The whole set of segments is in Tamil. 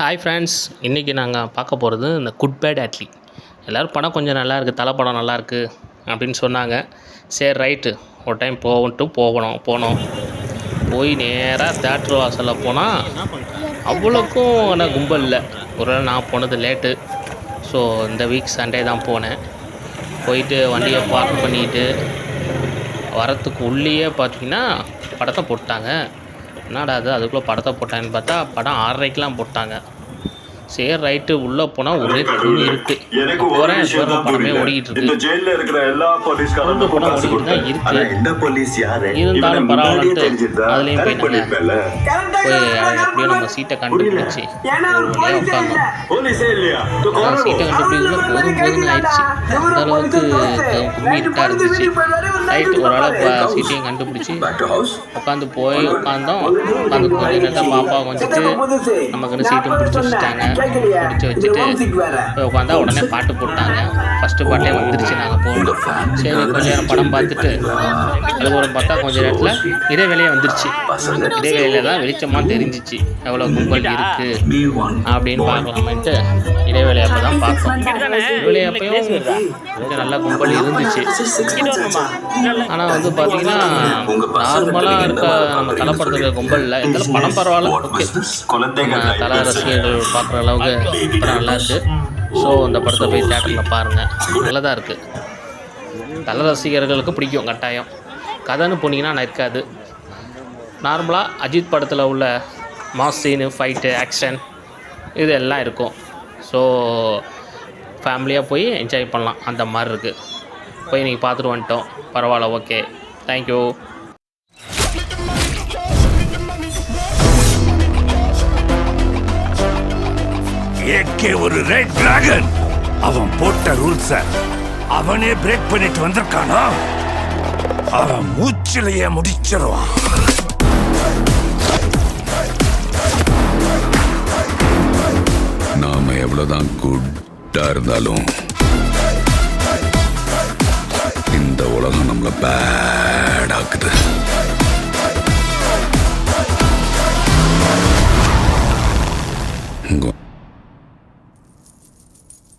ஹாய் ஃப்ரெண்ட்ஸ், இன்றைக்கி நாங்கள் பார்க்க போகிறது இந்த குட் பேட் அட்லி. எல்லோரும் படம் கொஞ்சம் நல்லாயிருக்கு, தலை படம் நல்லாயிருக்கு அப்படின்னு சொன்னாங்க. சரி ரைட்டு, ஒரு டைம் போனோம். போய் நேராக தேட்ரு வாசலில் போனால் அவ்வளோக்கும் ஆனால் கும்பல் இல்லை. ஒரு வேளை நான் போனது லேட்டு. ஸோ இந்த வீக் சண்டே தான் போனேன். போயிட்டு வண்டியை பார்க் பண்ணிட்டு வரத்துக்கு உள்ளேயே பார்த்தீங்கன்னா படத்தை போட்டாங்க. என்னடா அது அதுக்குள்ளே படத்தை போட்டாங்கன்னு பார்த்தா படம் 6:30க்கெலாம் போட்டாங்க. சரி ரைட்டு, உள்ளே போனால் ஒரே குழு இருட்டு. போகிறேன், படமே ஓடிக்கிட்டு இருக்கு. படம் ஓடிக்கிட்டு தான் இருக்குது. இருந்தாலும் பரவாயில்லன்ட்டு அதுலேயும் போயிட்டாங்க. எப்படியும் நம்ம சீட்டை கண்டுபிடிச்சி உட்காந்தோம். சீட்டை கண்டுபிடிக்கிறதுல போதும்னு ஆயிடுச்சு. அந்த அளவுக்கு கும்மி இருட்டாக இருந்துச்சு. ரைட்டு, ஓரளவு சீட்டையும் கண்டுபிடிச்சி உட்காந்தோம். உட்காந்து கொஞ்ச நேரத்தில் பாப்பா வந்துட்டு நமக்குன்னு சீட்டும் பிடிச்சி வச்சுட்டாங்க. பிடிச்சி வச்சுட்டு போய் உட்காந்தா உடனே பாட்டு போட்டாங்க. ஃபஸ்ட்டு பாட்டே வந்துருச்சு. நாங்கள் போகணும். சரி கொஞ்சம் நேரம் படம் பார்த்துட்டு அதுக்கப்புறம் பார்த்தா கொஞ்சம் நேரத்தில் இடைவேளையே வந்துருச்சு. இடைவேளையில் தான் வெளிச்சமாக தெரிஞ்சிச்சு எவ்வளோ கும்பல் இருக்குது அப்படின்னு பார்க்கலாமேன்ட்டு இடைவேளை அப்போ தான் பார்த்தோம். இடைவேளை அப்பையும் கொஞ்சம் நல்லா கும்பல் இருந்துச்சு. ஆனால் வந்து பார்த்தீங்கன்னா நார்மலாக இருக்க நம்ம தலைப்படத்தில் கும்பல் இல்லை. இருந்தாலும் படம் பரவாயில்ல, ஓகே. நம்ம தலை ரசிகர்கள் பார்க்குற அளவுக்கு படம் நல்லா இருக்குது. ஸோ இந்த படத்தை போய் தேட்டரில் பாருங்கள், நல்லதாக இருக்குது. தலை ரசிகர்களுக்கு பிடிக்கும் கட்டாயம். கதைன்னு போனீங்கன்னா இருக்காது. நார்மலாக அஜித் படத்தில் உள்ள மாஸ் சீனு, ஃபைட்டு, ஆக்ஷன் இது எல்லாம் இருக்கும். ஸோ ஃபேமிலியாக போய் என்ஜாய் பண்ணலாம், அந்த மாதிரி இருக்குது. போய் இன்றைக்கி பார்த்துட்டு வந்துட்டோம். பரவாயில்ல, ஓகே, தேங்க்யூ. ஏகே ஒரு ரெட் டிராகன். அவன் போட்ட ரூல்ஸ அவனே பிரேக் பண்ணிட்டு வந்திருக்கானா? அவன் மூச்சிலேயே முடிச்சிருவான். நாம எவ்வளவுதான் குட்டா இருந்தாலும் இந்த உலகம் நம்மள பேட் ஆக்குது.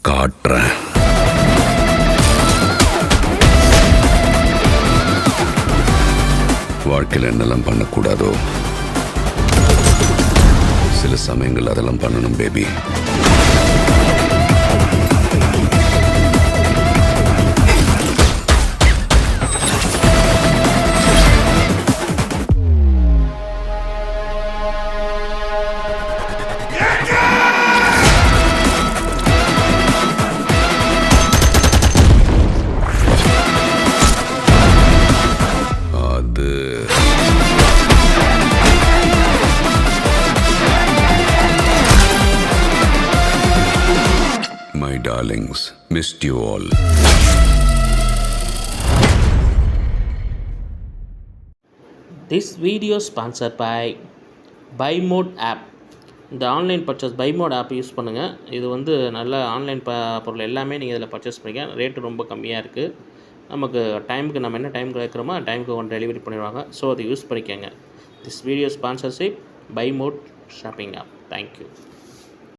காட்டுறேன். வாழ்க்கையில் என்னெல்லாம் பண்ணக்கூடாதோ சில சமயங்கள் அதெல்லாம் பண்ணணும் baby. My darlings, missed you all. This video sponsored by Buy Mode app. இந்த online purchase Buy Mode app use பண்ணுங்கள். இது வந்து நல்ல ஆன்லைன் பொருள் எல்லாமே நீங்கள் இதில் பர்ச்சேஸ் பண்ணிக்க. ரேட்டு ரொம்ப கம்மியாக இருக்குது. நமக்கு டைமுக்கு நம்ம என்ன டைம் கேட்குறோமோ டைமுக்கு ஒன்று டெலிவரி பண்ணிடுவாங்க. ஸோ அதை யூஸ் பண்ணிக்கோங்க. This video sponsorship Buy Mode shopping app. Thank you.